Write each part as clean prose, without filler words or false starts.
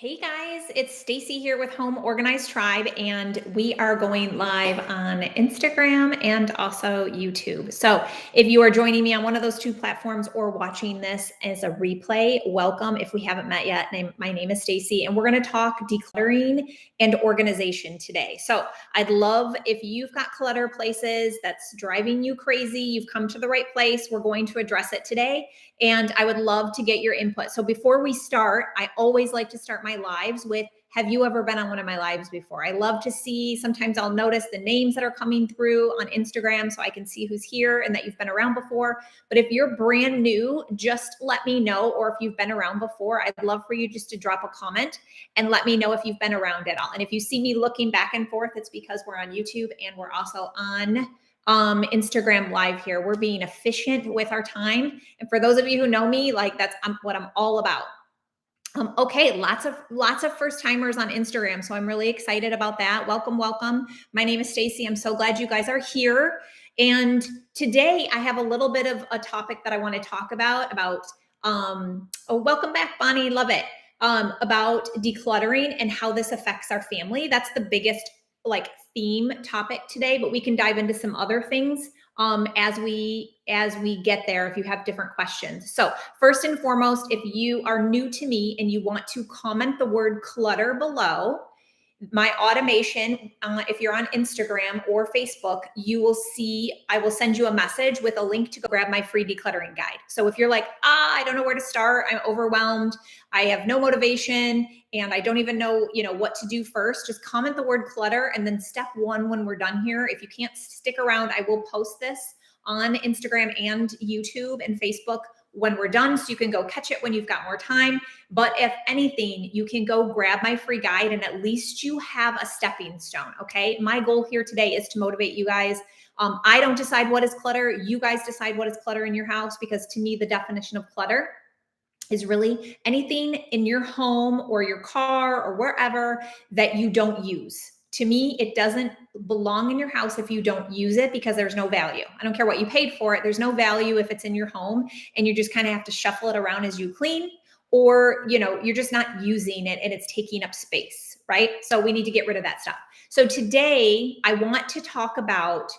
Hey guys, it's Stacy here with Home Organized Tribe, and we are going live on Instagram and also YouTube. So if you are joining me on one of those two platforms or watching this as a replay, welcome. If we haven't met yet, my name is Stacy, and we're going to talk decluttering and organization today. So I'd love if you've got clutter places that's driving you crazy, you've come to the right place. We're going to address it today. And I would love to get your input. So before we start, I always like to start my lives with, have you ever been on one of my lives before? I love to see, sometimes I'll notice the names that are coming through on Instagram so I can see who's here and that you've been around before. But if you're brand new, just let me know. Or if you've been around before, I'd love for you just to drop a comment and let me know if you've been around at all. And if you see me looking back and forth, it's because we're on YouTube and we're also on Instagram live here. We're being efficient with our time. And for those of you who know me, like that's what I'm all about. Okay, lots of first timers on Instagram. So I'm really excited about that. Welcome, welcome. My name is Stacy. I'm so glad you guys are here. And today I have a little bit of a topic that I want to talk about welcome back, Bonnie. Love it. About decluttering and how this affects our family. That's the biggest theme topic today, but we can dive into some other things as we get there if you have different questions. So first and foremost, if you are new to me and you want to comment the word clutter below, my automation, if you're on Instagram or Facebook, you will see, I will send you a message with a link to go grab my free decluttering guide. So if you're like, I don't know where to start, I'm overwhelmed, I have no motivation, and I don't even know, what to do first, just comment the word clutter. And then step one, when we're done here, if you can't stick around, I will post this on Instagram and YouTube and Facebook when we're done, so you can go catch it when you've got more time. But if anything, you can go grab my free guide and at least you have a stepping stone, okay? My goal here today is to motivate you guys. I don't decide what is clutter. You guys decide what is clutter in your house, because to me, the definition of clutter is really anything in your home or your car or wherever that you don't use. To me, it doesn't belong in your house if you don't use it, because there's no value. I don't care what you paid for it. There's no value if it's in your home and you just kind of have to shuffle it around as you clean, or, you're just not using it and it's taking up space, right? So we need to get rid of that stuff. So today I want to talk about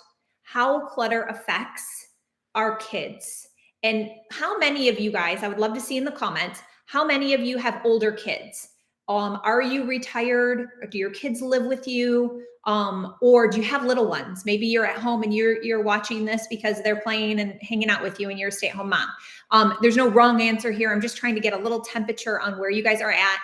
how clutter affects our kids. And how many of you guys, I would love to see in the comments, how many of you have older kids? Are you retired? Or do your kids live with you? Or do you have little ones? Maybe you're at home and you're watching this because they're playing and hanging out with you and you're a stay-at-home mom. There's no wrong answer here. I'm just trying to get a little temperature on where you guys are at.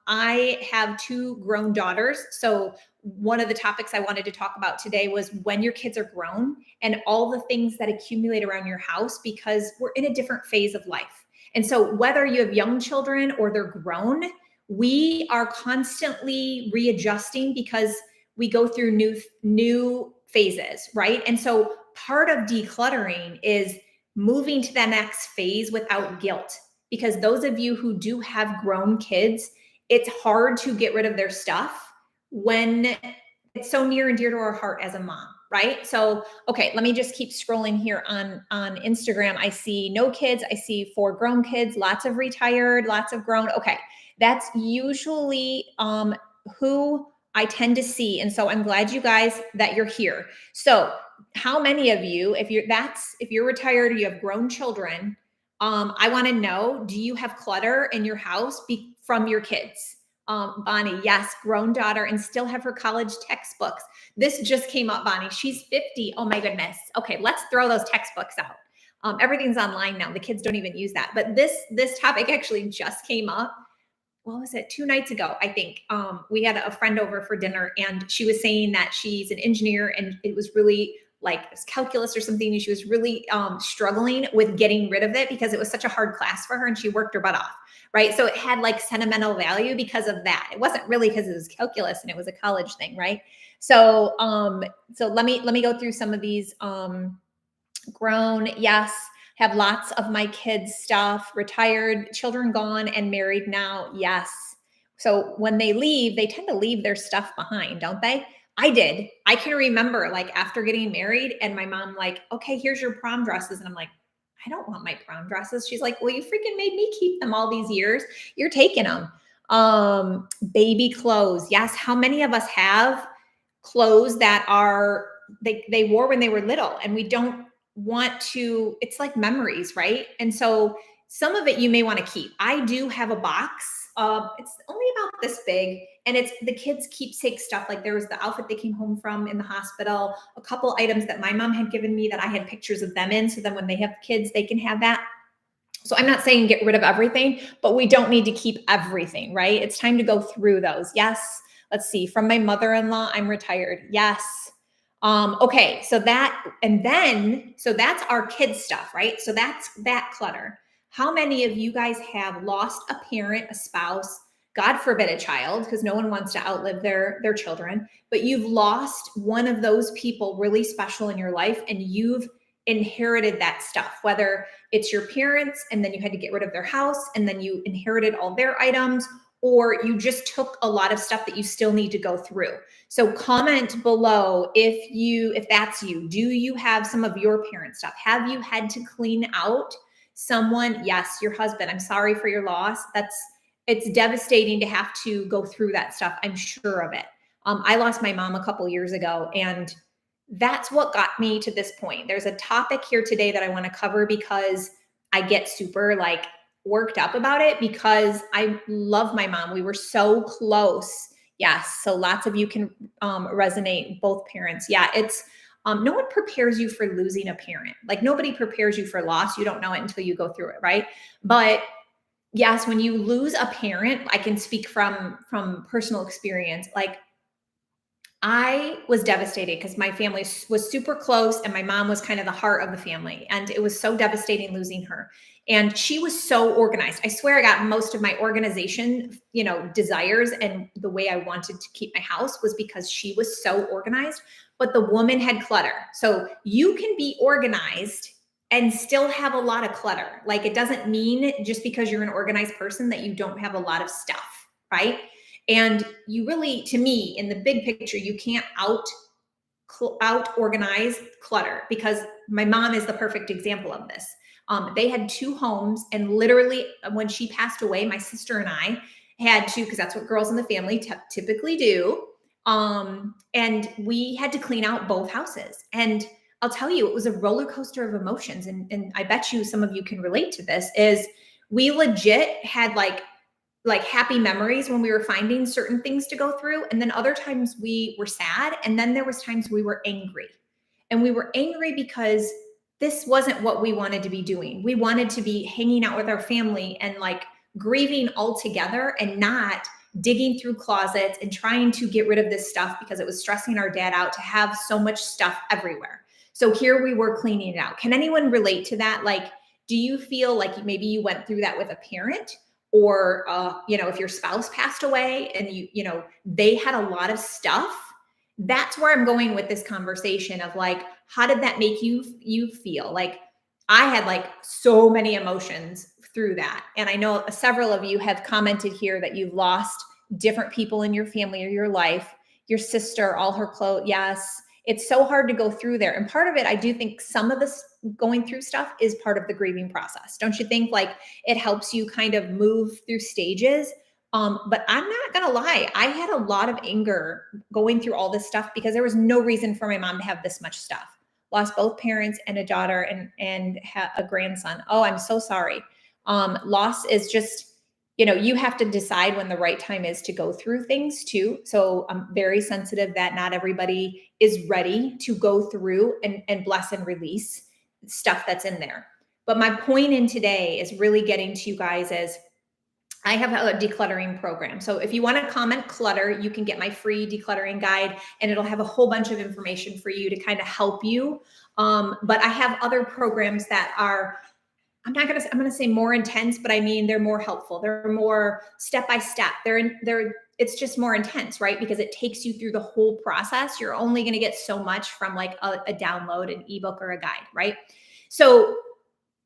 I have two grown daughters. So one of the topics I wanted to talk about today was when your kids are grown and all the things that accumulate around your house, because we're in a different phase of life. And so whether you have young children or they're grown, we are constantly readjusting because we go through new phases, right? And so part of decluttering is moving to the next phase without guilt, because those of you who do have grown kids, it's hard to get rid of their stuff when it's so near and dear to our heart as a mom, right? So, okay, let me just keep scrolling here on Instagram. I see no kids. I see 4 grown kids, lots of retired, lots of grown. Okay, that's usually who I tend to see. And so I'm glad you guys that you're here. So how many of you, if you're retired or you have grown children, I want to know, do you have clutter in your house from your kids? Bonnie, yes, grown daughter, and still have her college textbooks. This just came up, Bonnie. She's 50. Oh my goodness. Okay, let's throw those textbooks out. Everything's online now. The kids don't even use that. But this topic actually just came up. What was it? 2 nights ago, I think. We had a friend over for dinner, and she was saying that she's an engineer, and it was really like it was calculus or something. And she was really struggling with getting rid of it because it was such a hard class for her, and she worked her butt off. Right. So it had like sentimental value because of that. It wasn't really because it was calculus and it was a college thing. Right. So, so let me go through some of these, grown. Yes. Have lots of my kids' stuff, retired, children gone and married now. Yes. So when they leave, they tend to leave their stuff behind, don't they? I did. I can remember like after getting married and my mom like, okay, here's your prom dresses. And I'm like, I don't want my prom dresses. She's like, well, you freaking made me keep them all these years. You're taking them. Baby clothes. Yes. How many of us have clothes that are they wore when they were little and we don't want to, it's like memories, right? And so some of it you may want to keep. I do have a box. It's only about this big, and it's the kids' keepsake stuff. Like there was the outfit they came home from in the hospital, a couple items that my mom had given me that I had pictures of them in. So then when they have kids, they can have that. So I'm not saying get rid of everything, but we don't need to keep everything, right? It's time to go through those. Yes. Let's see. From my mother-in-law, I'm retired. Yes. Okay. So that, and then, so that's our kids stuff, right? So that's that clutter. How many of you guys have lost a parent, a spouse, God forbid a child, because no one wants to outlive their children, but you've lost one of those people really special in your life and you've inherited that stuff, whether it's your parents and then you had to get rid of their house and then you inherited all their items, or you just took a lot of stuff that you still need to go through. So comment below if that's you. Do you have some of your parent stuff? Have you had to clean out someone? Yes, your husband. I'm sorry for your loss. It's devastating to have to go through that stuff. I'm sure of it. I lost my mom a couple years ago, and that's what got me to this point. There's a topic here today that I want to cover because I get super like worked up about it because I love my mom. We were so close. Yes. So lots of you can resonate, both parents. Yeah. It's no one prepares you for losing a parent. Like nobody prepares you for loss. You don't know it until you go through it. Right. But yes, when you lose a parent, I can speak from personal experience. Like I was devastated because my family was super close and my mom was kind of the heart of the family. And it was so devastating losing her. And she was so organized. I swear I got most of my organization, desires and the way I wanted to keep my house was because she was so organized, but the woman had clutter. So you can be organized and still have a lot of clutter. Like it doesn't mean just because you're an organized person that you don't have a lot of stuff, right? And you really, to me, in the big picture, you can't out organize clutter because my mom is the perfect example of this. They had two homes, and literally when she passed away, my sister and I had to, because that's what girls in the family typically do. And we had to clean out both houses. And I'll tell you, it was a roller coaster of emotions. And I bet you some of you can relate to this, is we legit had like happy memories when we were finding certain things to go through. And then other times we were sad. And then there was times we were angry. And we were angry because this wasn't what we wanted to be doing. We wanted to be hanging out with our family and like grieving all together and not digging through closets and trying to get rid of this stuff because it was stressing our dad out to have so much stuff everywhere. So here we were cleaning it out. Can anyone relate to that? Like, do you feel like maybe you went through that with a parent? Or if your spouse passed away and they had a lot of stuff? That's where I'm going with this conversation of like, how did that make you feel? Like I had like so many emotions through that. And I know several of you have commented here that you've lost different people in your family or your life, your sister, all her clothes. Yes. It's so hard to go through there. And part of it, I do think some of this going through stuff is part of the grieving process. Don't you think? Like it helps you kind of move through stages. But I'm not going to lie. I had a lot of anger going through all this stuff because there was no reason for my mom to have this much stuff. Lost both parents and a daughter and a grandson. Oh, I'm so sorry. Loss is just, you have to decide when the right time is to go through things too. So I'm very sensitive that not everybody is ready to go through and bless and release stuff that's in there. But my point in today is really getting to you guys is I have a decluttering program. So if you want to comment clutter, you can get my free decluttering guide and it'll have a whole bunch of information for you to kind of help you. But I have other programs that are, I'm going to say more intense, but I mean, they're more helpful. They're more step-by-step. It's just more intense, right? Because it takes you through the whole process. You're only going to get so much from like a download, an ebook or a guide, right? So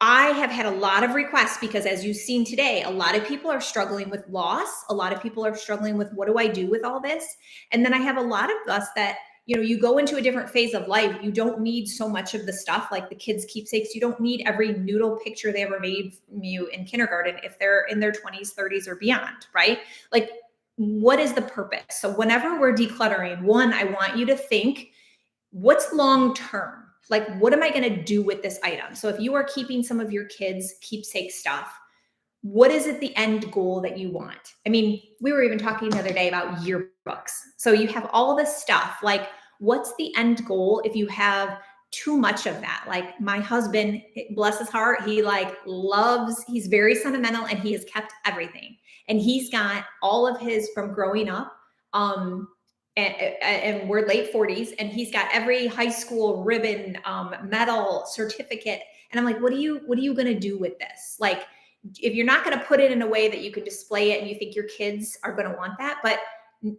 I have had a lot of requests because as you've seen today, a lot of people are struggling with loss. A lot of people are struggling with what do I do with all this? And then I have a lot of us that you go into a different phase of life. You don't need so much of the stuff like the kids' keepsakes. You don't need every noodle picture they ever made from you in kindergarten if they're in their 20s, 30s, or beyond, right? Like, what is the purpose? So whenever we're decluttering, one, I want you to think, what's long term? Like, what am I going to do with this item? So if you are keeping some of your kids' keepsake stuff, what is it the end goal that you want? I mean, we were even talking the other day about yearbooks. So you have all this stuff. Like, what's the end goal if you have too much of that? Like, my husband, bless his heart, he he's very sentimental, and he has kept everything. And he's got all of his from growing up. And we're late 40s, and he's got every high school ribbon, medal, certificate. And I'm like, what are you going to do with this? Like, if you're not going to put it in a way that you can display it and you think your kids are going to want that. But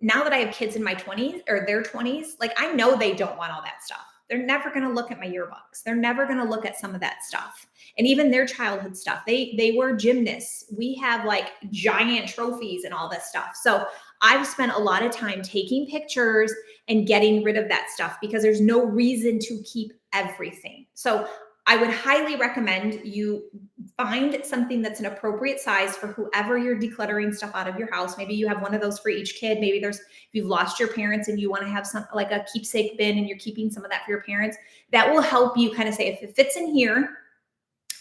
now that I have kids in my 20s or their 20s, like, I know they don't want all that stuff. They're never going to look at my yearbooks. They're never going to look at some of that stuff. And even their childhood stuff. They were gymnasts. We have like giant trophies and all this stuff. So I've spent a lot of time taking pictures and getting rid of that stuff because there's no reason to keep everything. So I would highly recommend you find something that's an appropriate size for whoever you're decluttering stuff out of your house. Maybe you have one of those for each kid. Maybe if you've lost your parents and you want to have some like a keepsake bin and you're keeping some of that for your parents, that will help you kind of say, if it fits in here,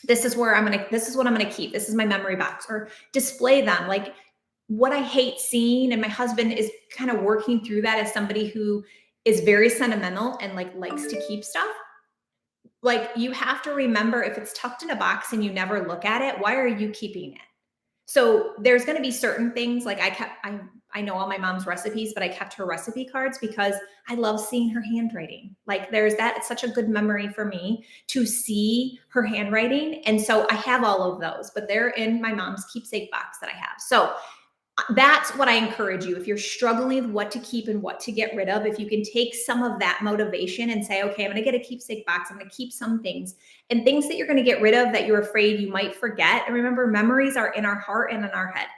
this is what I'm going to keep. This is my memory box, or display them. Like, what I hate seeing, and my husband is kind of working through that as somebody who is very sentimental and like likes to keep stuff. Like, you have to remember, if it's tucked in a box and you never look at it, why are you keeping it? So there's going to be certain things like I know all my mom's recipes, but I kept her recipe cards because I love seeing her handwriting. Like, there's that. It's such a good memory for me to see her handwriting. And so I have all of those, but they're in my mom's keepsake box that I have. So that's what I encourage you. If you're struggling with what to keep and what to get rid of, if you can take some of that motivation and say, okay, I'm going to get a keepsake box. I'm going to keep some things, and things that you're going to get rid of that you're afraid you might forget. And remember, memories are in our heart and in our head.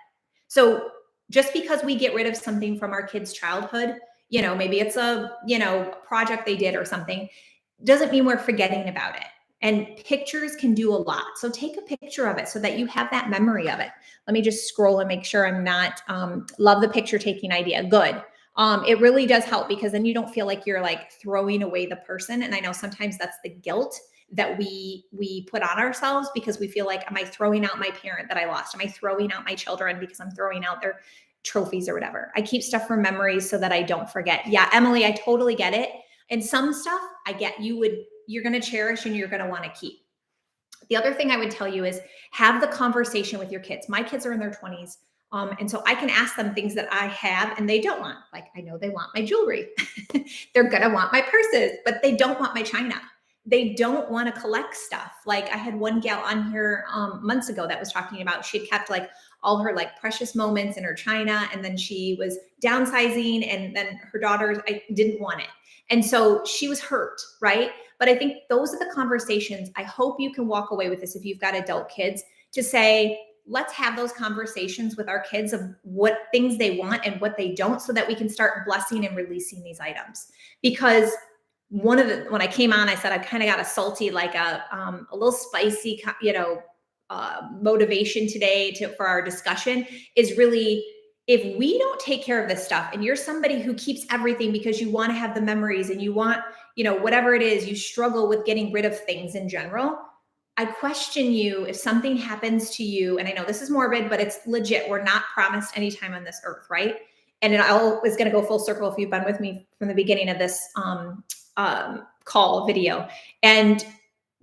So just because we get rid of something from our kids' childhood, maybe it's a project they did or something, doesn't mean we're forgetting about it. And pictures can do a lot. So take a picture of it so that you have that memory of it. Let me just scroll and make sure I'm not, love the picture taking idea. Good. It really does help, because then you don't feel like you're like throwing away the person. And I know sometimes that's the guilt that we put on ourselves, because we feel like, am I throwing out my parent that I lost? Am I throwing out my children because I'm throwing out their trophies or whatever? I keep stuff from memories so that I don't forget. Yeah, Emily, I totally get it. And some stuff I get you're going to cherish and you're going to want to keep. The other thing I would tell you is have the conversation with your kids. My kids are in their 20s. And so I can ask them things that I have and they don't want. Like, I know they want my jewelry. They're going to want my purses, but they don't want my china. They don't want to collect stuff. Like, I had one gal on here months ago that was talking about, she had kept like all her like precious moments in her china, and then she was downsizing, and then her daughters, I didn't want it. And so she was hurt, right? But I think those are the conversations. I hope you can walk away with this if you've got adult kids, to say, let's have those conversations with our kids of what things they want and what they don't, so that we can start blessing and releasing these items. Because when I came on, I said I kind of got a salty, like a little spicy, motivation today for our discussion is really, if we don't take care of this stuff, and you're somebody who keeps everything because you want to have the memories and you want, whatever it is, you struggle with getting rid of things in general. I question you, if something happens to you, and I know this is morbid, but it's legit. We're not promised any time on this earth, right? And it all is going to go full circle if you've been with me from the beginning of this call video. And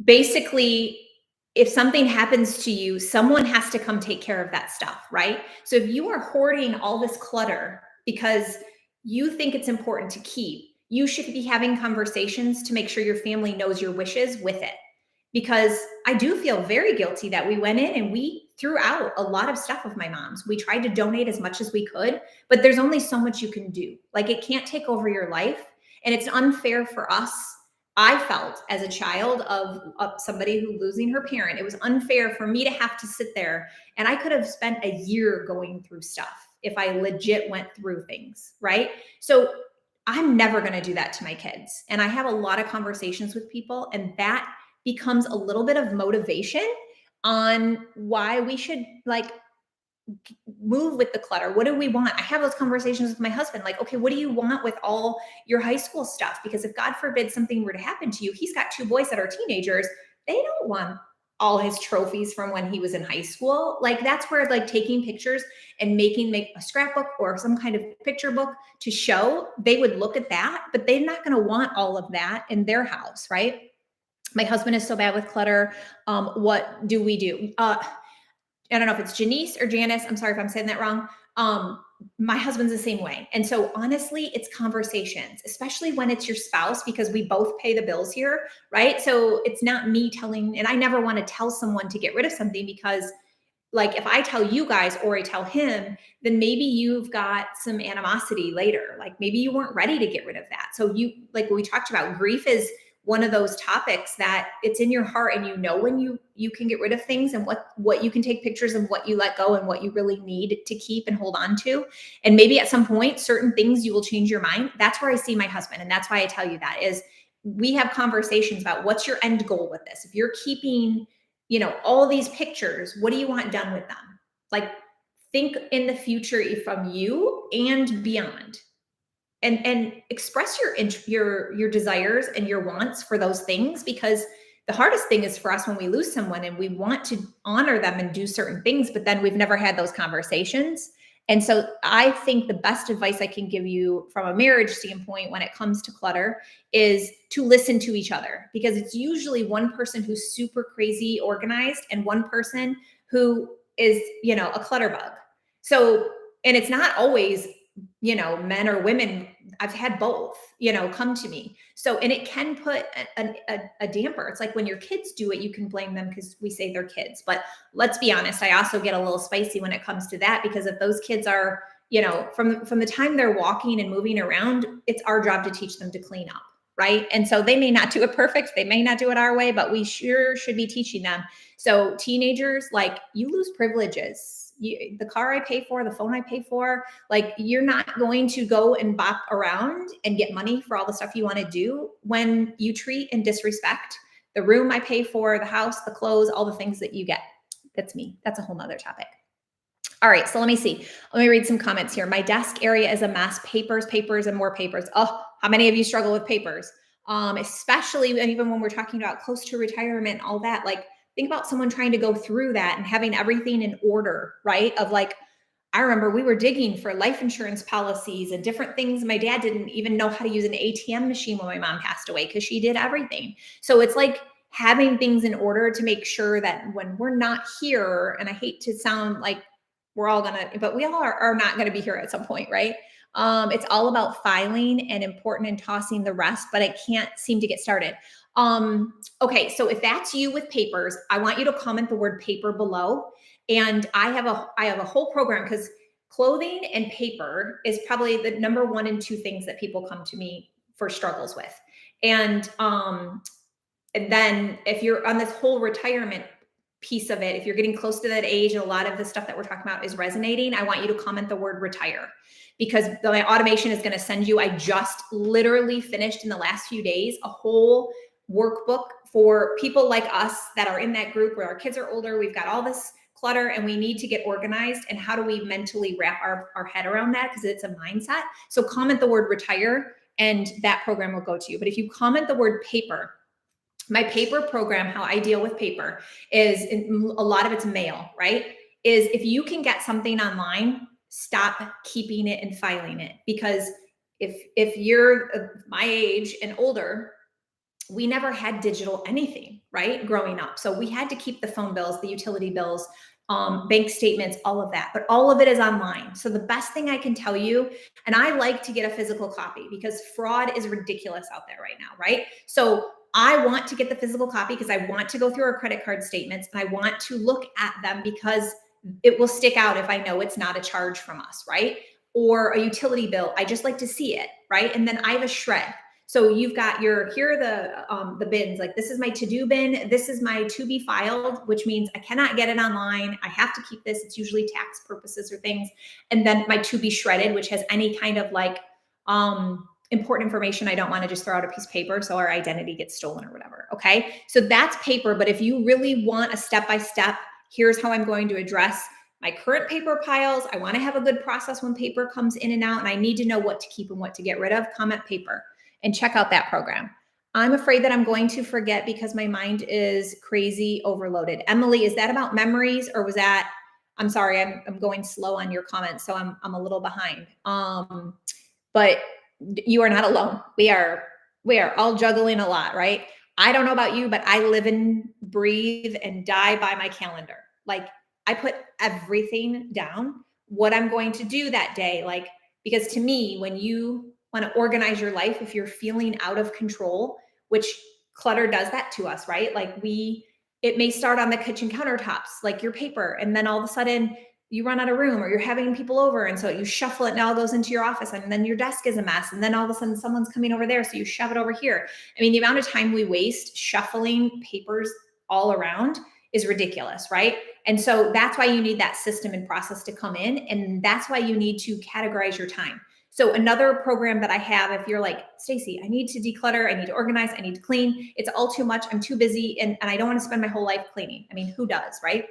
basically, if something happens to you, someone has to come take care of that stuff, right? So if you are hoarding all this clutter because you think it's important to keep, you should be having conversations to make sure your family knows your wishes with it. Because I do feel very guilty that we went in and we threw out a lot of stuff of my mom's. We tried to donate as much as we could, but there's only so much you can do. Like, it can't take over your life. And it's unfair for us. I felt as a child of somebody who losing her parent, it was unfair for me to have to sit there, and I could have spent a year going through stuff if I legit went through things, right? So I'm never going to do that to my kids. And I have a lot of conversations with people, and that becomes a little bit of motivation on why we should like move with the clutter. What do we want? I have those conversations with my husband. Like, okay, what do you want with all your high school stuff? Because if God forbid something were to happen to you, he's got two boys that are teenagers. They don't want all his trophies from when he was in high school. Like that's where like taking pictures and make a scrapbook or some kind of picture book to show, they would look at that, but they're not going to want all of that in their house, right? My husband is so bad with clutter. What do we do? I don't know if it's Janice or Janice. I'm sorry if I'm saying that wrong. My husband's the same way. And so honestly, it's conversations, especially when it's your spouse, because we both pay the bills here, right? So it's not me telling, and I never want to tell someone to get rid of something because like if I tell you guys or I tell him, then maybe you've got some animosity later. Like maybe you weren't ready to get rid of that. So you, like we talked about, grief is one of those topics that it's in your heart and you know when you can get rid of things and what you can take pictures of, what you let go and what you really need to keep and hold on to. And maybe at some point certain things you will change your mind. That's where I see my husband, and that's why I tell you that is we have conversations about what's your end goal with this. If you're keeping, you know, all these pictures, what do you want done with them? Like think in the future from you and beyond, and express your desires and your wants for those things, because the hardest thing is for us when we lose someone and we want to honor them and do certain things, but then we've never had those conversations. And so I think the best advice I can give you from a marriage standpoint when it comes to clutter is to listen to each other, because it's usually one person who's super crazy organized and one person who is, you know, a clutter bug. So, and it's not always, you know, men or women. I've had both, you know, come to me. So, and it can put a damper. It's like when your kids do it, you can blame them because we say they're kids. But let's be honest, I also get a little spicy when it comes to that, because if those kids are, you know, from the time they're walking and moving around, it's our job to teach them to clean up, right? And so they may not do it perfect. They may not do it our way, but we sure should be teaching them. So teenagers, like you lose privileges. The car I pay for, the phone I pay for, like you're not going to go and bop around and get money for all the stuff you want to do when you treat and disrespect the room I pay for, the house, the clothes, all the things that you get. That's me. That's a whole nother topic. All right, so let me see. Let me read some comments here. My desk area is a mess. Papers, papers, and more papers. Oh, how many of you struggle with papers? Especially even when we're talking about close to retirement, all that. Like, think about someone trying to go through that and having everything in order, right? Of like, I remember we were digging for life insurance policies and different things. My dad didn't even know how to use an ATM machine when my mom passed away because she did everything. So it's like having things in order to make sure that when we're not here, and I hate to sound like we're all gonna, but we all are not gonna be here at some point, right? It's all about filing and important and tossing the rest, but I can't seem to get started. Okay, so if that's you with papers, I want you to comment the word paper below. And I have a whole program, because clothing and paper is probably the number one and two things that people come to me for struggles with. And then if you're on this whole retirement piece of it, if you're getting close to that age and a lot of the stuff that we're talking about is resonating, I want you to comment the word retire, because my automation is going to send you, I just literally finished in the last few days a whole workbook for people like us that are in that group where our kids are older. We've got all this clutter and we need to get organized. And how do we mentally wrap our head around that? Because it's a mindset. So comment the word retire and that program will go to you. But if you comment the word paper, my paper program, how I deal with paper is a lot of it's mail, right? Is if you can get something online, stop keeping it and filing it. Because if you're my age and older, we never had digital anything, right? Growing up. So we had to keep the phone bills, the utility bills, bank statements, all of that, but all of it is online. So the best thing I can tell you, and I like to get a physical copy because fraud is ridiculous out there right now, right? So I want to get the physical copy because I want to go through our credit card statements and I want to look at them because it will stick out if I know it's not a charge from us, right? Or a utility bill. I just like to see it, right? And then I have a shred. So you've got here are the bins. Like this is my to-do bin. This is my to be filed, which means I cannot get it online. I have to keep this. It's usually tax purposes or things. And then my to be shredded, which has any kind of like important information. I don't want to just throw out a piece of paper so our identity gets stolen or whatever. Okay. So that's paper. But if you really want a step-by-step, here's how I'm going to address my current paper piles. I want to have a good process when paper comes in and out, and I need to know what to keep and what to get rid of. Comment paper and check out that program. I'm afraid that I'm going to forget because my mind is crazy overloaded. Emily, is that about memories, or was that, I'm sorry, I'm going slow on your comments, so I'm a little behind. But you are not alone. We are all juggling a lot, right? I don't know about you, but I live and breathe and die by my calendar. Like, I put everything down, what I'm going to do that day. Like, because to me, when you want to organize your life, if you're feeling out of control, which clutter does that to us, right? Like, it may start on the kitchen countertops, like your paper, and then all of a sudden you run out of room, or you're having people over, and so you shuffle it and it all goes into your office, and then your desk is a mess, and then all of a sudden someone's coming over there, so you shove it over here. I mean, the amount of time we waste shuffling papers all around is ridiculous, right? And so that's why you need that system and process to come in, and that's why you need to categorize your time. So another program that I have, if you're like, Stacy, I need to declutter, I need to organize, I need to clean, it's all too much, I'm too busy, and I don't want to spend my whole life cleaning. I mean, who does, right?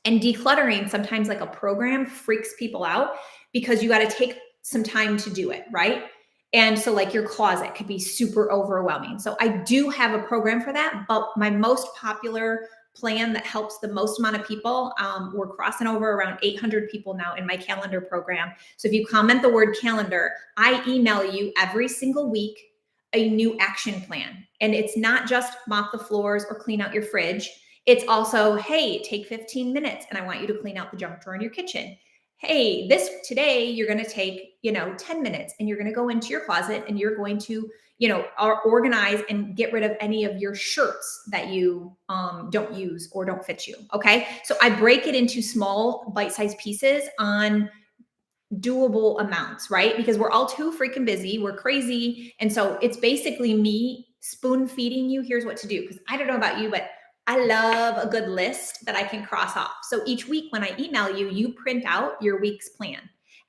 And decluttering, sometimes like a program, freaks people out because you got to take some time to do it, right? And so like your closet could be super overwhelming. So I do have a program for that, but my most popular plan that helps the most amount of people, we're crossing over around 800 people now in my calendar program. So if you comment the word calendar, I email you every single week a new action plan. And it's not just mop the floors or clean out your fridge. It's also, hey, take 15 minutes and I want you to clean out the junk drawer in your kitchen. Hey, today you're going to take, 10 minutes and you're going to go into your closet and you're going to, organize and get rid of any of your shirts that you don't use or don't fit you. Okay. So I break it into small bite-sized pieces on doable amounts, right? Because we're all too freaking busy. We're crazy. And so it's basically me spoon feeding you. Here's what to do. Because I don't know about you, but I love a good list that I can cross off. So each week when I email you, you print out your week's plan.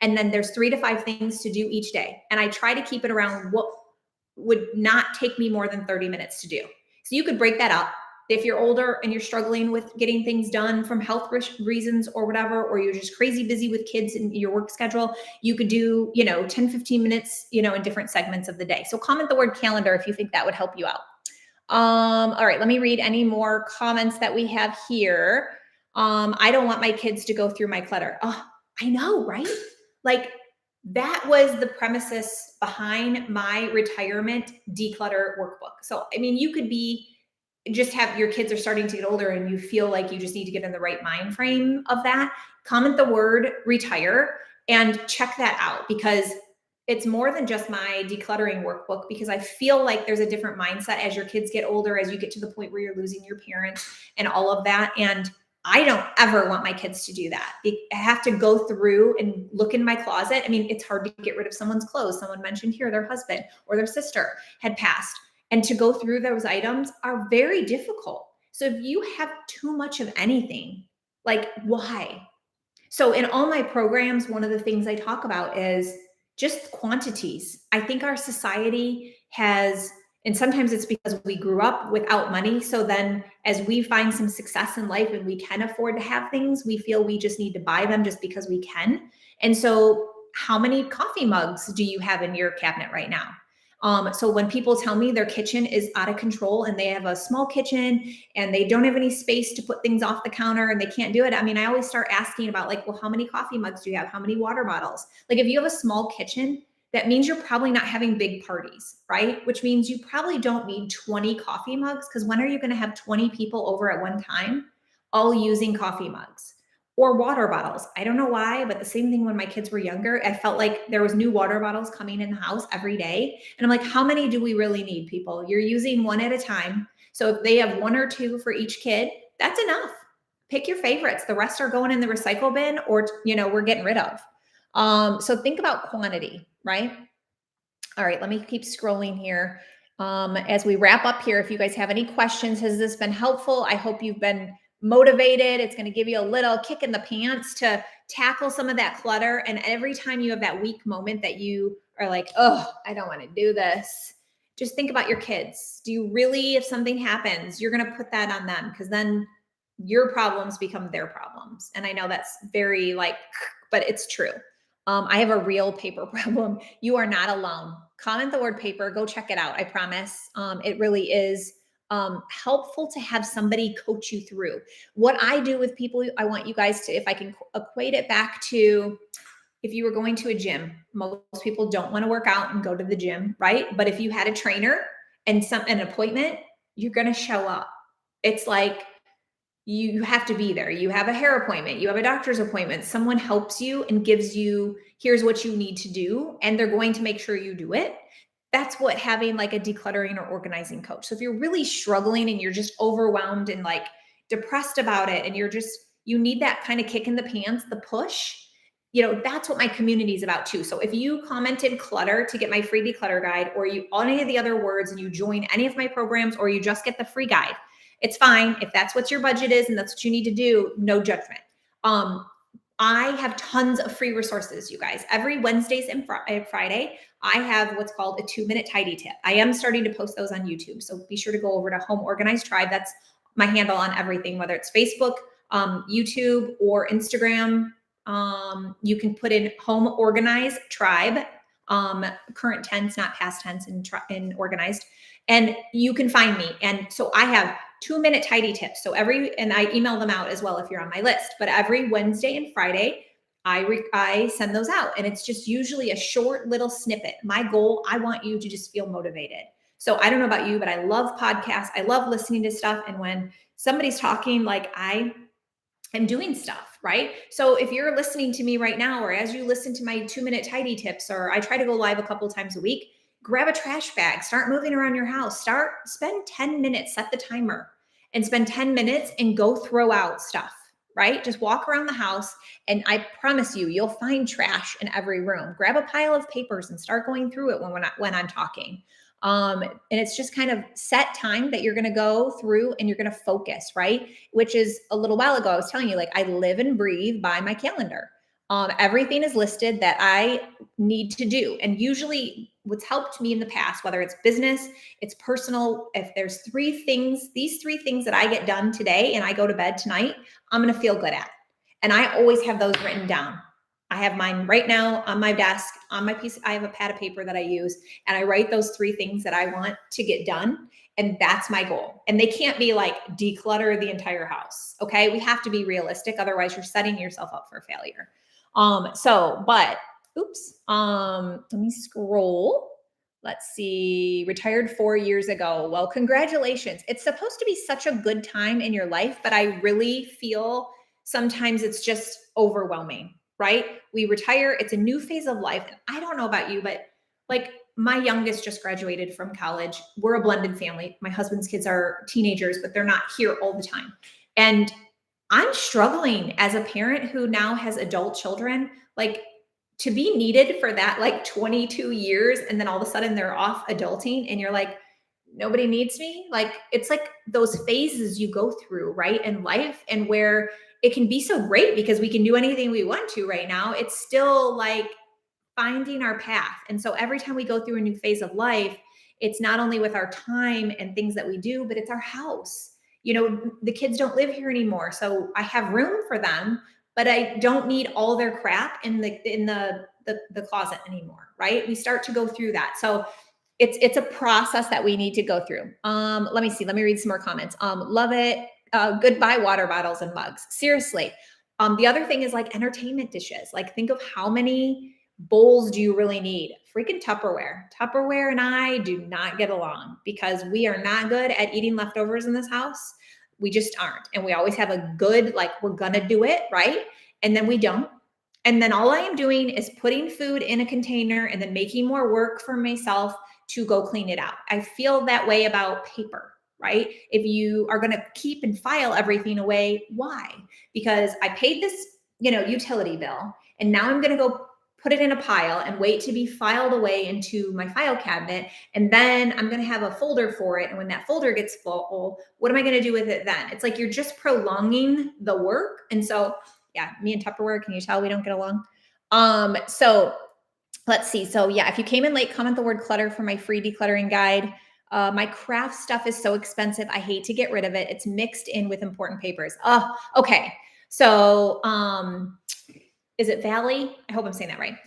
And then there's 3 to 5 things to do each day. And I try to keep it around what would not take me more than 30 minutes to do. So you could break that up. If you're older and you're struggling with getting things done from health reasons or whatever, or you're just crazy busy with kids in your work schedule, you could do, 10, 15 minutes, in different segments of the day. So comment the word calendar if you think that would help you out. All right, let me read any more comments that we have here. I don't want my kids to go through my clutter. Oh, I know, right? Like, that was the premises behind my retirement declutter workbook. So, I mean, you could just have your kids are starting to get older and you feel like you just need to get in the right mind frame of that. Comment the word retire and check that out, because it's more than just my decluttering workbook, because I feel like there's a different mindset as your kids get older, as you get to the point where you're losing your parents and all of that. And I don't ever want my kids to do that. I have to go through and look in my closet. I mean, it's hard to get rid of someone's clothes. Someone mentioned here their husband or their sister had passed. And to go through those items are very difficult. So if you have too much of anything, like, why? So in all my programs, one of the things I talk about is just quantities. I think our society has, and sometimes it's because we grew up without money. So then as we find some success in life and we can afford to have things, we feel we just need to buy them just because we can. And so how many coffee mugs do you have in your cabinet right now? So when people tell me their kitchen is out of control and they have a small kitchen and they don't have any space to put things off the counter and they can't do it, I mean, I always start asking about, like, well, how many coffee mugs do you have? How many water bottles? Like, if you have a small kitchen, that means you're probably not having big parties, right? Which means you probably don't need 20 coffee mugs, because when are you going to have 20 people over at one time all using coffee mugs? Or water bottles. I don't know why, but the same thing when my kids were younger, I felt like there was new water bottles coming in the house every day. And I'm like, how many do we really need, people? You're using one at a time. So if they have 1 or 2 for each kid, that's enough. Pick your favorites. The rest are going in the recycle bin, or, we're getting rid of. So think about quantity, right? All right, let me keep scrolling here. As we wrap up here, if you guys have any questions, has this been helpful? I hope you've been motivated. It's going to give you a little kick in the pants to tackle some of that clutter. And every time you have that weak moment that you are like, oh, I don't want to do this. Just think about your kids. Do you really, if something happens, you're going to put that on them, because then your problems become their problems. And I know that's very like, but it's true. I have a real paper problem. You are not alone. Comment the word paper. Go check it out. I promise. It really is helpful to have somebody coach you through. What I do with people, I want you guys to, if I can equate it back to, if you were going to a gym, most people don't want to work out and go to the gym, right? But if you had a trainer and an appointment, you're going to show up. It's like, you have to be there. You have a hair appointment, you have a doctor's appointment, someone helps you and gives you, here's what you need to do, and they're going to make sure you do it. That's what having like a decluttering or organizing coach. So if you're really struggling and you're just overwhelmed and like depressed about it, and you need that kind of kick in the pants, the push, that's what my community is about too. So if you commented clutter to get my free declutter guide, or you any of the other words and you join any of my programs, or you just get the free guide, it's fine. If that's what your budget is and that's what you need to do, no judgment. I have tons of free resources, you guys. Every Wednesdays and Friday, I have what's called a 2-minute tidy tip. I am starting to post those on YouTube. So be sure to go over to Home Organized Tribe. That's my handle on everything, whether it's Facebook, YouTube, or Instagram. You can put in Home Organized Tribe, current tense, not past tense, in organized, and you can find me. And so I have 2-minute tidy tips. So and I email them out as well if you're on my list, but every Wednesday and Friday, I send those out, and it's just usually a short little snippet. My goal, I want you to just feel motivated. So I don't know about you, but I love podcasts. I love listening to stuff. And when somebody's talking, like I am doing stuff, right? So if you're listening to me right now, or as you listen to my 2-minute tidy tips, or I try to go live a couple times a week, grab a trash bag, start moving around your house, spend 10 minutes, set the timer and spend 10 minutes and go throw out stuff, right? Just walk around the house, and I promise you, you'll find trash in every room. Grab a pile of papers and start going through it when I'm talking. And it's just kind of set time that you're going to go through and you're going to focus, right? Which is, a little while ago, I was telling you, like, I live and breathe by my calendar. Everything is listed that I need to do. And usually what's helped me in the past, whether it's business, it's personal, if there's these three things that I get done today and I go to bed tonight, I'm going to feel good at. And I always have those written down. I have mine right now on my desk, on my piece. I have a pad of paper that I use, and I write those 3 things that I want to get done. And that's my goal. And they can't be like declutter the entire house. Okay. We have to be realistic. Otherwise you're setting yourself up for failure. Let me scroll. Let's see. Retired 4 years ago. Well, congratulations. It's supposed to be such a good time in your life, but I really feel sometimes it's just overwhelming, right? We retire. It's a new phase of life. And I don't know about you, but like, my youngest just graduated from college. We're a blended family. My husband's kids are teenagers, but they're not here all the time. And I'm struggling as a parent who now has adult children, like, to be needed for that, like 22 years. And then all of a sudden they're off adulting and you're like, nobody needs me. Like, it's like those phases you go through, right, in life, and where it can be so great because we can do anything we want to right now. It's still like finding our path. And so every time we go through a new phase of life, it's not only with our time and things that we do, but it's our house. The kids don't live here anymore. So I have room for them, but I don't need all their crap in the closet anymore, right? We start to go through that. So it's a process that we need to go through. Let me see. Let me read some more comments. Love it. Goodbye water bottles and mugs. Seriously. The other thing is like entertainment dishes. Like, think of how many bowls do you really need? Freaking Tupperware. Tupperware and I do not get along because we are not good at eating leftovers in this house. We just aren't. And we always have a good, like, we're going to do it, right? And then we don't. And then all I am doing is putting food in a container and then making more work for myself to go clean it out. I feel that way about paper, right? If you are going to keep and file everything away, why? Because I paid this, utility bill, and now I'm going to go put it in a pile and wait to be filed away into my file cabinet. And then I'm going to have a folder for it. And when that folder gets full, what am I going to do with it then? It's like you're just prolonging the work. And so, yeah, me and Tupperware, can you tell we don't get along? So Let's see. So yeah, if you came in late, comment the word clutter for my free decluttering guide. My craft stuff is so expensive. I hate to get rid of it. It's mixed in with important papers. Oh, okay. So, is it Valley? I hope I'm saying that right.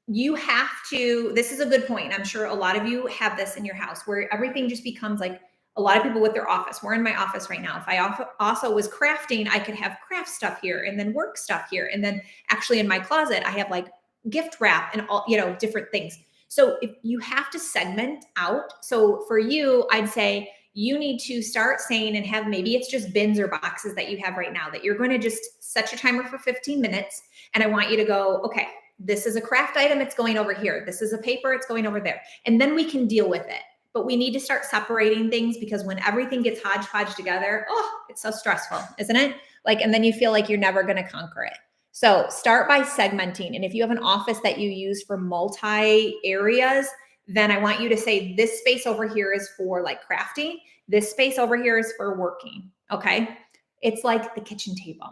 You have to, this is a good point. I'm sure a lot of you have this in your house where everything just becomes like a lot of people with their office. We're in my office right now. If I also was crafting, I could have craft stuff here and then work stuff here. And then actually in my closet, I have like gift wrap and all, different things. So if you have to segment out. So for you, I'd say you need to start saying and have, maybe it's just bins or boxes that you have right now that you're going to just set your timer for 15 minutes. And I want you to go, okay, this is a craft item, it's going over here. This is a paper, it's going over there. And then we can deal with it. But we need to start separating things because when everything gets hodgepodge together, oh, it's so stressful, isn't it? Like, and then you feel like you're never going to conquer it. So start by segmenting. And if you have an office that you use for multi areas, then I want you to say this space over here is for like crafting. This space over here is for working. Okay. It's like the kitchen table.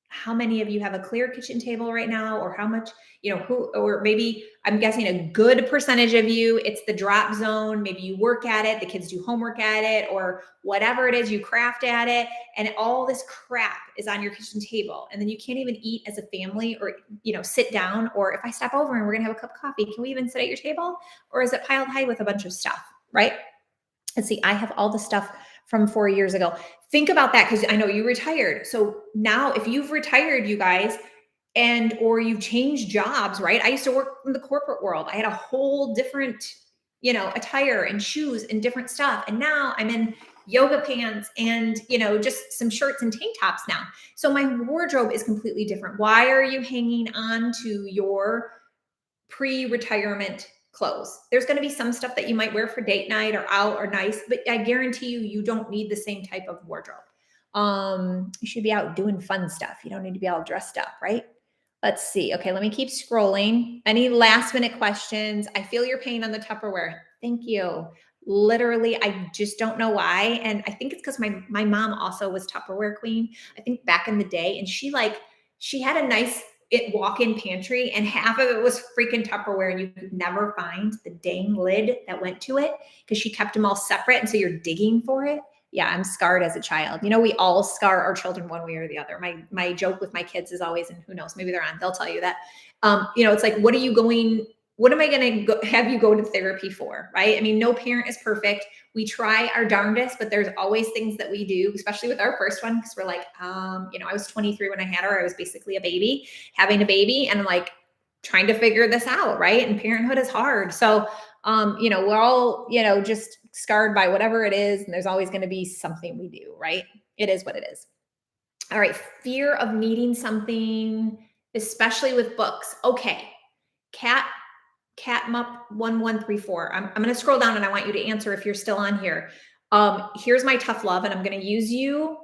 How many of you have a clear kitchen table right now, or how much, or maybe I'm guessing a good percentage of you, it's the drop zone. Maybe you work at it, the kids do homework at it, or whatever it is, you craft at it, and all this crap is on your kitchen table. And then you can't even eat as a family or, sit down. Or if I step over and we're going to have a cup of coffee, can we even sit at your table? Or is it piled high with a bunch of stuff, right? And see, I have all the stuff from 4 years ago. Think about that because I know you retired. So now if you've retired, you guys, or you've changed jobs, right? I used to work in the corporate world. I had a whole different, attire and shoes and different stuff. And now I'm in yoga pants and, just some shirts and tank tops now. So my wardrobe is completely different. Why are you hanging on to your pre-retirement clothes? There's going to be some stuff that you might wear for date night or out or nice, but I guarantee you don't need the same type of wardrobe. You should be out doing fun stuff. You don't need to be all dressed up, right? Let's see. Okay, let me keep scrolling. Any last minute questions? I feel your pain on the Tupperware. Thank you. Literally, I just don't know why. And I think it's because my mom also was Tupperware queen, I think back in the day. And she had a nice walk-in pantry, and half of it was freaking Tupperware, and you could never find the dang lid that went to it because she kept them all separate. And so you're digging for it. Yeah, I'm scarred as a child. We all scar our children one way or the other. My joke with my kids is always, and who knows, maybe they're on, they'll tell you that, it's like, what am I going to have you go to therapy for? Right. I mean, no parent is perfect. We try our darndest, but there's always things that we do, especially with our first one. Cause we're like, I was 23 when I had her. I was basically a baby having a baby, and I'm like trying to figure this out. Right. And parenthood is hard. So, we're all, just scarred by whatever it is. And there's always going to be something we do, right? It is what it is. All right. Fear of needing something, especially with books. Okay. Catmup 1134. I'm going to scroll down and I want you to answer if you're still on here. Here's my tough love, and I'm going to use you.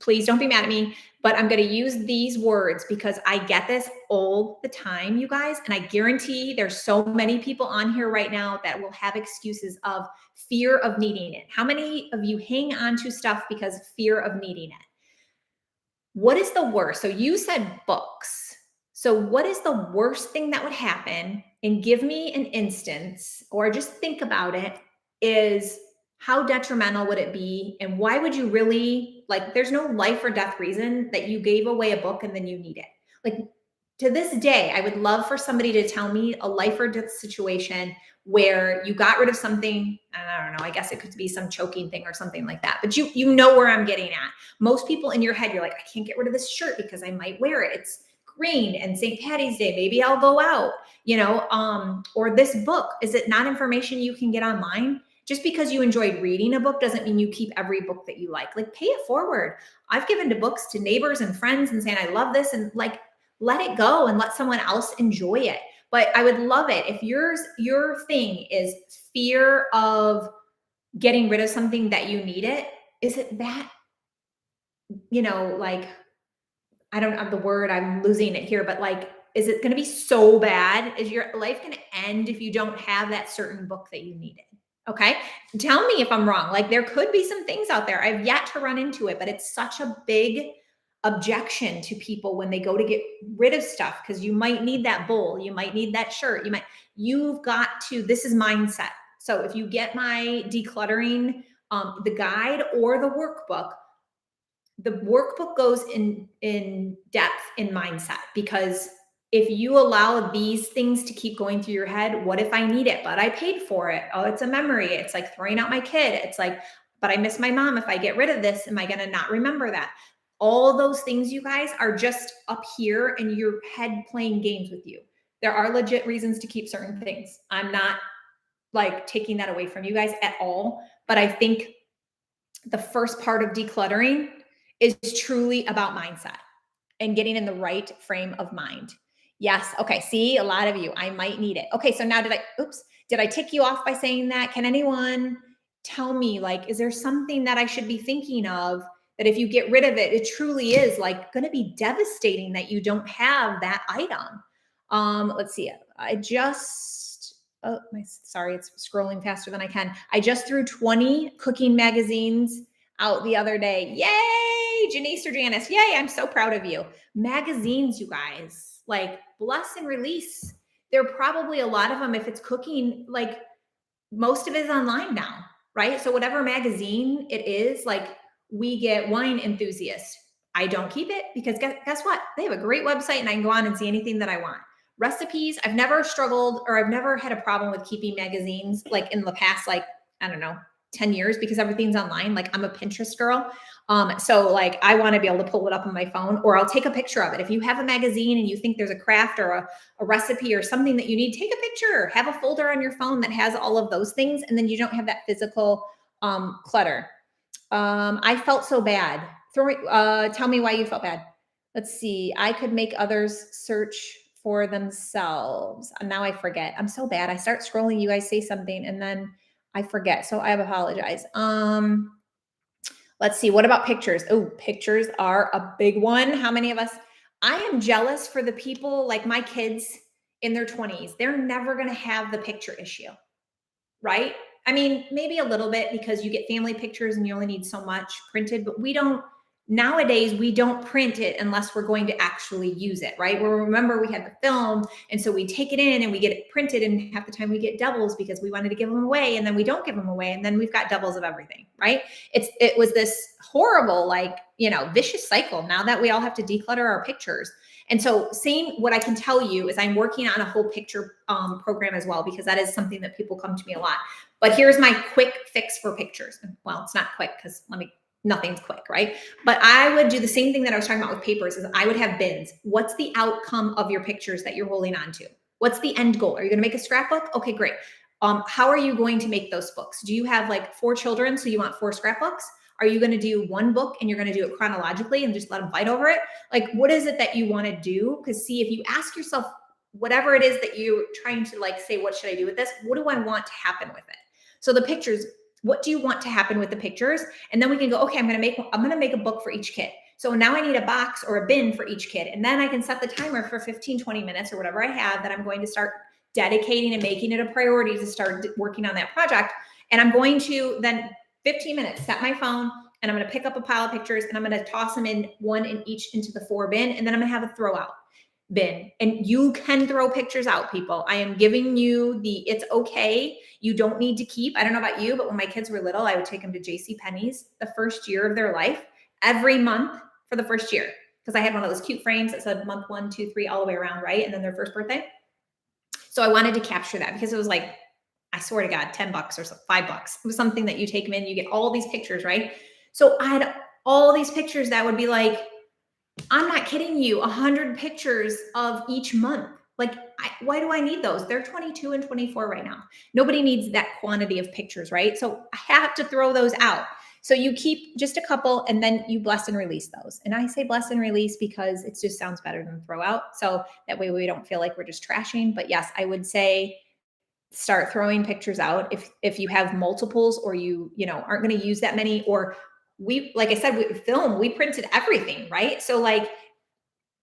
Please don't be mad at me, but I'm going to use these words because I get this all the time, you guys. And I guarantee there's so many people on here right now that will have excuses of fear of needing it. How many of you hang on to stuff because fear of needing it? What is the worst? So you said books. So what is the worst thing that would happen? And give me an instance, or just think about it, is how detrimental would it be? And why would you really, like, there's no life or death reason that you gave away a book and then you need it. Like, to this day, I would love for somebody to tell me a life or death situation where you got rid of something. And I don't know, I guess it could be some choking thing or something like that. But you know where I'm getting at. Most people in your head, you're like, I can't get rid of this shirt because I might wear it. It's green and St. Patty's Day. Maybe I'll go out, or this book. Is it not information you can get online? Just because you enjoyed reading a book doesn't mean you keep every book that you like. Like, pay it forward. I've given to books to neighbors and friends and saying, I love this, and like, let it go and let someone else enjoy it. But I would love it if your thing is fear of getting rid of something that you need it. Is it that, like, I don't have the word, I'm losing it here, but like, is it going to be so bad? Is your life going to end if you don't have that certain book that you needed? Okay. Tell me if I'm wrong. Like, there could be some things out there. I've yet to run into it, but it's such a big objection to people when they go to get rid of stuff, because you might need that bowl, you might need that shirt, you've got to, this is mindset. So if you get my decluttering, the guide or the workbook goes in depth in mindset, because if you allow these things to keep going through your head, what if I need it, but I paid for it? Oh, it's a memory. It's like throwing out my kid. It's like, but I miss my mom. If I get rid of this, am I going to not remember that? All those things, you guys, are just up here and your head playing games with you. There are legit reasons to keep certain things. I'm not like taking that away from you guys at all. But I think the first part of decluttering is truly about mindset and getting in the right frame of mind. Yes. Okay. See, a lot of you, I might need it. Okay. So now did I tick you off by saying that? Can anyone tell me, like, is there something that I should be thinking of that if you get rid of it, it truly is like going to be devastating that you don't have that item? Let's see. Sorry, it's scrolling faster than I can. I just threw 20 cooking magazines out the other day. Yay, Janice or Janice. Yay, I'm so proud of you. Magazines, you guys, like bless and release. There are probably a lot of them, if it's cooking, like most of it is online now, right? So whatever magazine it is, like we get Wine Enthusiast. I don't keep it because guess what? They have a great website and I can go on and see anything that I want. Recipes, I've never struggled or I've never had a problem with keeping magazines like in the past, like, I don't know, 10 years, because everything's online. Like I'm a Pinterest girl. So like I want to be able to pull it up on my phone, or I'll take a picture of it. If you have a magazine and you think there's a craft or a recipe or something that you need, take a picture, have a folder on your phone that has all of those things. And then you don't have that physical clutter. I felt so bad. Tell me why you felt bad. Let's see. I could make others search for themselves. Now I forget. I'm so bad. I start scrolling. You guys say something and then I forget. So I apologize. Let's see. What about pictures? Oh, pictures are a big one. How many of us? I am jealous for the people like my kids in their 20s. They're never going to have the picture issue, right? I mean, maybe a little bit because you get family pictures and you only need so much printed, but nowadays we don't print it unless we're going to actually use it, right? Well, remember we had the film, and so we take it in and we get it printed, and half the time we get doubles because we wanted to give them away, and then we don't give them away, and then we've got doubles of everything, right? It was this horrible, like, vicious cycle now that we all have to declutter our pictures. And so what I can tell you is I'm working on a whole picture program as well, because that is something that people come to me a lot. But here's my quick fix for pictures. Well, it's not quick because nothing's quick, right? But I would do the same thing that I was talking about with papers, is I would have bins. What's the outcome of your pictures that you're holding on to? What's the end goal? Are you going to make a scrapbook? Okay, great. How are you going to make those books? Do you have like 4 children, so you want 4 scrapbooks? Are you going to do one book and you're going to do it chronologically and just let them fight over it? Like, what is it that you want to do? Because see, if you ask yourself, whatever it is that you're trying to like say, what should I do with this? What do I want to happen with it? So the pictures, what do you want to happen with the pictures? And then we can go, okay, I'm going to make a book for each kid. So now I need a box or a bin for each kid. And then I can set the timer for 15, 20 minutes or whatever I have that I'm going to start dedicating and making it a priority to start working on that project. And I'm going to then 15 minutes, set my phone, and I'm going to pick up a pile of pictures and I'm going to toss them one in each into the 4 bin. And then I'm going to have a throw out bin. And you can throw pictures out, people. I am giving you it's okay. You don't need to keep. I don't know about you, but when my kids were little, I would take them to JCPenney's the first year of their life, every month for the first year. Because I had one of those cute frames that said month 1, 2, 3, all the way around, right? And then their first birthday. So I wanted to capture that because it was like, I swear to God, $10 or $5. It was something that you take them in, you get all these pictures, right? So I had all these pictures that would be like, I'm not kidding you, 100 pictures of each month. Like, why do I need those? They're 22 and 24 right now. Nobody needs that quantity of pictures, right? So I have to throw those out. So you keep just a couple and then you bless and release those. And I say bless and release because it just sounds better than throw out. So that way we don't feel like we're just trashing. But yes, I would say start throwing pictures out if you have multiples, or you aren't going to use that many, or like I said, we printed everything, right? So like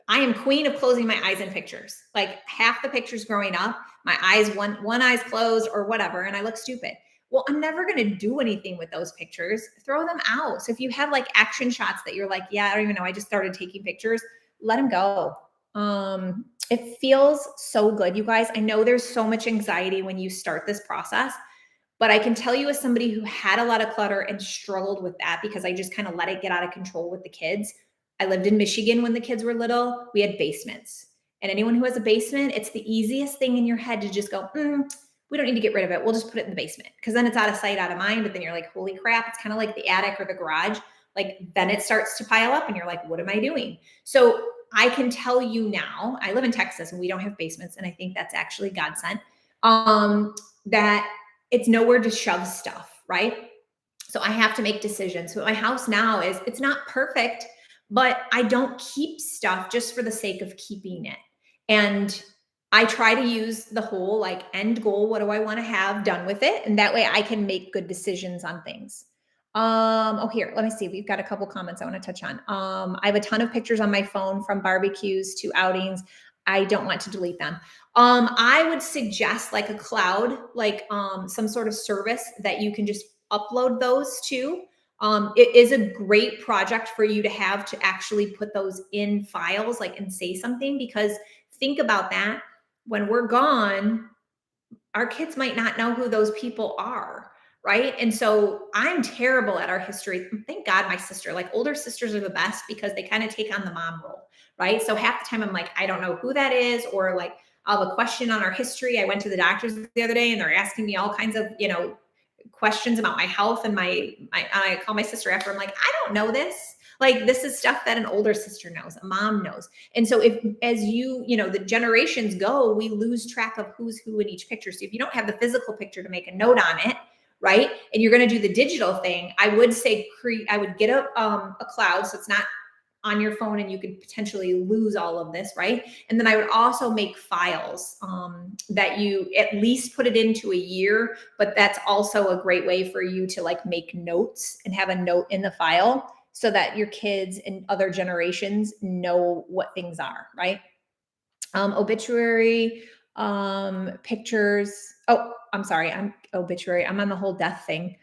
I am queen of closing my eyes in pictures. Like half the pictures growing up, my eyes, one eye's closed or whatever, and I look stupid. Well, I'm never going to do anything with those pictures. Throw them out. So if you have like action shots that you're like, yeah, I don't even know, I just started taking pictures, let them go. It feels so good, you guys. I know there's so much anxiety when you start this process, but I can tell you, as somebody who had a lot of clutter and struggled with that because I just kind of let it get out of control with the kids. I lived in Michigan when the kids were little. We had basements. And anyone who has a basement, it's the easiest thing in your head to just go, we don't need to get rid of it. We'll just put it in the basement, because then it's out of sight, out of mind. But then you're like, holy crap, it's kind of like the attic or the garage. Like, then it starts to pile up and you're like, what am I doing? So I can tell you now, I live in Texas and we don't have basements. And I think that's actually God sent, that it's nowhere to shove stuff, right? So I have to make decisions. So my house now is, it's not perfect, but I don't keep stuff just for the sake of keeping it. And I try to use the whole like end goal. What do I want to have done with it? And that way I can make good decisions on things. Oh, here, let me see. We've got a couple comments I want to touch on. I have a ton of pictures on my phone, from barbecues to outings. I don't want to delete them. I would suggest like a cloud, like some sort of service that you can just upload those to. It is a great project for you to have, to actually put those in files, like, and say something, because think about that. When we're gone, our kids might not know who those people are, right? And so I'm terrible at our history. Thank God my sister, like, older sisters are the best because they kind of take on the mom role, right? So half the time I'm like, I don't know who that is, or like, I'll have a question on our history. I went to the doctors the other day and they're asking me all kinds of, questions about my health, and I call my sister after. I'm like, I don't know this. Like, this is stuff that an older sister knows, a mom knows. And so if, as the generations go, we lose track of who's who in each picture. So if you don't have the physical picture to make a note on it, right, and you're going to do the digital thing, I would say I would get a cloud, so it's not on your phone and you could potentially lose all of this, right? And then I would also make files that you at least put it into a year, but that's also a great way for you to like make notes and have a note in the file, so that your kids and other generations know what things are, right? Obituary, pictures. Oh, I'm sorry. I'm obituary. I'm on the whole death thing.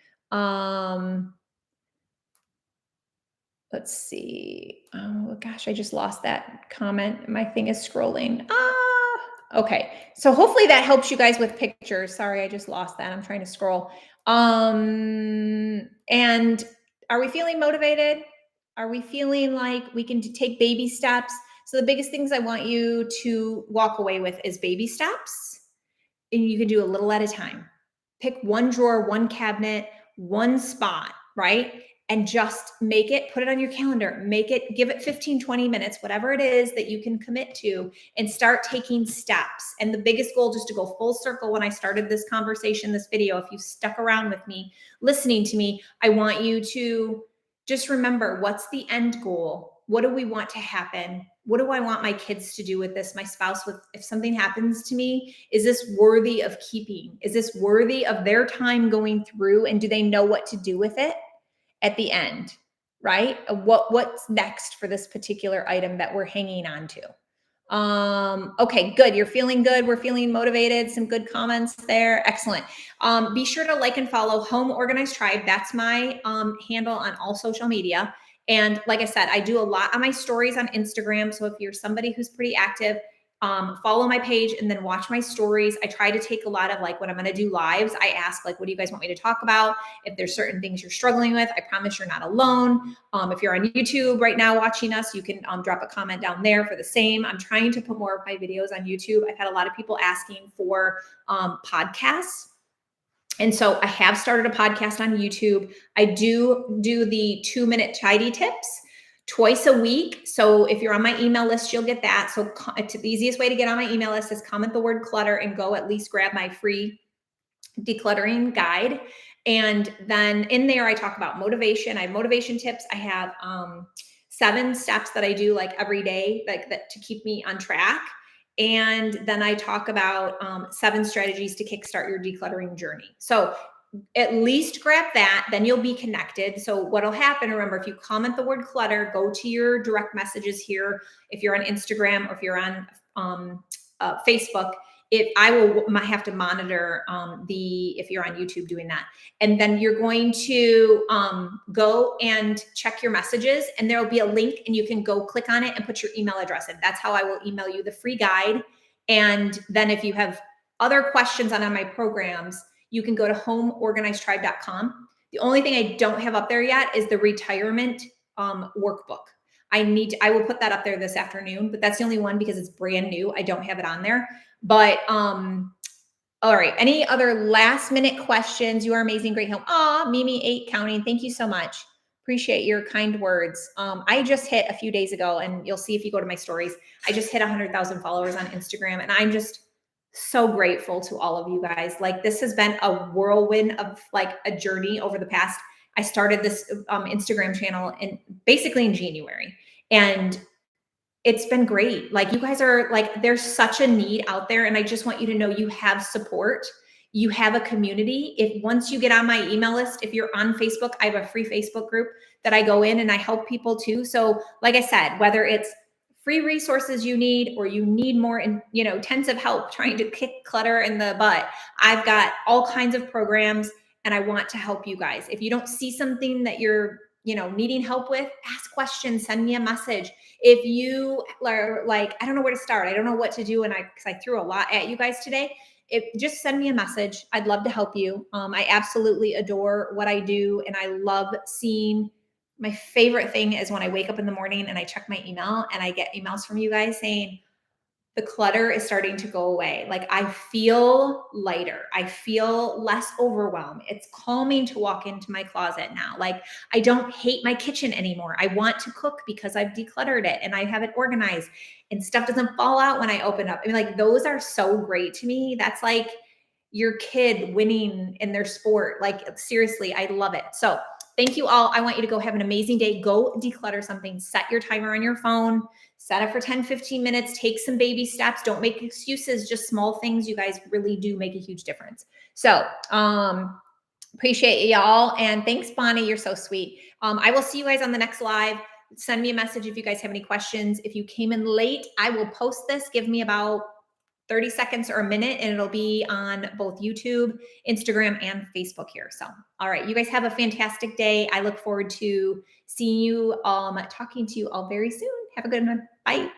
Let's see. Oh gosh, I just lost that comment. My thing is scrolling. Okay. So hopefully that helps you guys with pictures. Sorry, I just lost that. I'm trying to scroll. And are we feeling motivated? Are we feeling like we can take baby steps? So the biggest things I want you to walk away with is baby steps. And you can do a little at a time. Pick one drawer, one cabinet, one spot, right? And just make it, put it on your calendar, give it 15, 20 minutes, whatever it is that you can commit to, and start taking steps. And the biggest goal, just to go full circle, when I started this conversation, this video, if you stuck around with me, listening to me, I want you to just remember, what's the end goal? What do we want to happen? What do I want my kids to do with this? My spouse, if something happens to me, is this worthy of keeping? Is this worthy of their time going through? And do they know what to do with it at the end, right? What's next for this particular item that we're hanging on to? Okay, good. You're feeling good. We're feeling motivated. Some good comments there. Excellent. Be sure to like and follow Home Organized Tribe. That's my handle on all social media. And like I said, I do a lot on my stories on Instagram. So if you're somebody who's pretty active, follow my page and then watch my stories. I try to take a lot of, like, when I'm going to do lives, I ask, like, what do you guys want me to talk about? If there's certain things you're struggling with, I promise you're not alone. If you're on YouTube right now watching us, you can drop a comment down there for the same. I'm trying to put more of my videos on YouTube. I've had a lot of people asking for podcasts. And so I have started a podcast on YouTube. I do the 2-minute tidy tips twice a week. So if you're on my email list, you'll get that. So the easiest way to get on my email list is comment the word clutter and go at least grab my free decluttering guide. And then in there, I talk about motivation. I have motivation tips. I have 7 steps that I do like every day, like that, to keep me on track. And then I talk about 7 strategies to kickstart your decluttering journey. So at least grab that, then you'll be connected. So what'll happen, remember, if you comment the word clutter, go to your direct messages here. If you're on Instagram or if you're on Facebook, I will might have to monitor if you're on YouTube doing that. And then you're going to go and check your messages, and there will be a link, and you can go click on it and put your email address in. That's how I will email you the free guide. And then if you have other questions on my programs, you can go to homeorganizedtribe.com. The only thing I don't have up there yet is the retirement workbook. I will put that up there this afternoon, but that's the only one because it's brand new. I don't have it on there. But all right. Any other last minute questions? You are amazing. Great help. Mimi 8 counting. Thank you so much. Appreciate your kind words. I just hit a few days ago, and you'll see if you go to my stories, I just hit 100,000 followers on Instagram, and I'm just so grateful to all of you guys. Like, this has been a whirlwind of like a journey over the past. I started this Instagram channel basically in January, and it's been great. Like, you guys are like, there's such a need out there. And I just want you to know you have support. You have a community. If once you get on my email list, if you're on Facebook, I have a free Facebook group that I go in and I help people too. So like I said, whether it's free resources you need, or you need more intensive help trying to kick clutter in the butt, I've got all kinds of programs, and I want to help you guys. If you don't see something that you're needing help with, ask questions, send me a message. If you are like, I don't know where to start, I don't know what to do, because I threw a lot at you guys today, just send me a message. I'd love to help you. I absolutely adore what I do, and I love seeing. My favorite thing is when I wake up in the morning and I check my email and I get emails from you guys saying, the clutter is starting to go away. Like, I feel lighter. I feel less overwhelmed. It's calming to walk into my closet now. Like, I don't hate my kitchen anymore. I want to cook because I've decluttered it and I have it organized, and stuff doesn't fall out when I open up. I mean, like, those are so great to me. That's like your kid winning in their sport. Like, seriously, I love it. So thank you all. I want you to go have an amazing day. Go declutter something. Set your timer on your phone. Set it for 10, 15 minutes. Take some baby steps. Don't make excuses. Just small things. You guys really do make a huge difference. So appreciate y'all. And thanks, Bonnie. You're so sweet. I will see you guys on the next live. Send me a message if you guys have any questions. If you came in late, I will post this. Give me about 30 seconds or a minute, and it'll be on both YouTube, Instagram, and Facebook here. So, all right, you guys have a fantastic day. I look forward to seeing you, talking to you all very soon. Have a good one. Bye.